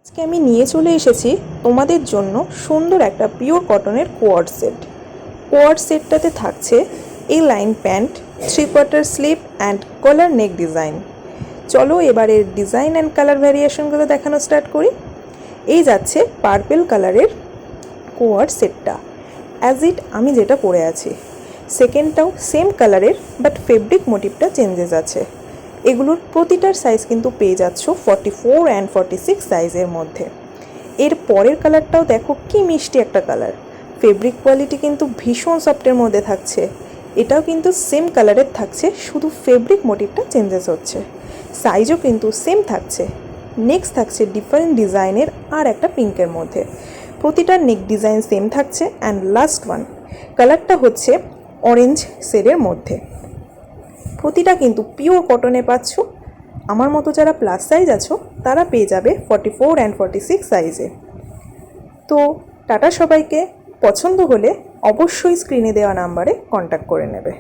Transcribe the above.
আজকে আমি নিয়ে চলে এসেছি তোমাদের জন্য সুন্দর একটা পিওর কটনের কোয়ার্ড সেট। কোয়ার্ড সেটটাতে থাকছে A line pant, 3/4 sleeve and collar neck design. চলো এবারের ডিজাইন অ্যান্ড কালার ভ্যারিয়েশনগুলো দেখানো স্টার্ট করি। এই যাচ্ছে পার্পেল কালারের কোয়ার্ড সেটটা, অ্যাজ ইট আমি যেটা পরে আছি। সেকেন্ডটাও সেম কালারের, বাট ফেব্রিক মোটিভটা চেঞ্জেস আছে। এগুলোর প্রতিটার সাইজ কিন্তু পেয়ে যাচ্ছ 44 অ্যান্ড 46 সাইজের মধ্যে। এর পরের কালারটাও দেখো কি মিষ্টি একটা কালার, ফেব্রিক কোয়ালিটি কিন্তু ভীষণ সফটের মধ্যে থাকছে। এটাও কিন্তু সেম কালারের থাকছে, শুধু ফেব্রিক মোটিভটা চেঞ্জেস হচ্ছে। সাইজও কিন্তু সেম থাকছে। নেক্সট থাকছে ডিফারেন্ট ডিজাইনের আর একটা পিঙ্কের মধ্যে। প্রতিটার নেক ডিজাইন সেম থাকছে। অ্যান্ড লাস্ট ওয়ান কালারটা হচ্ছে অরেঞ্জ শেডের মধ্যে। প্রতিটা কিন্তু পিওর কটনে পাচ্ছ। আমার মতো যারা প্লাস সাইজ আছো তারা পেয়ে যাবে 44 অ্যান্ড 46 সাইজে। তো টাটা সবাইকে, পছন্দ হলে অবশ্যই স্ক্রিনে দেওয়া নাম্বারে কন্ট্যাক্ট করে নেবে।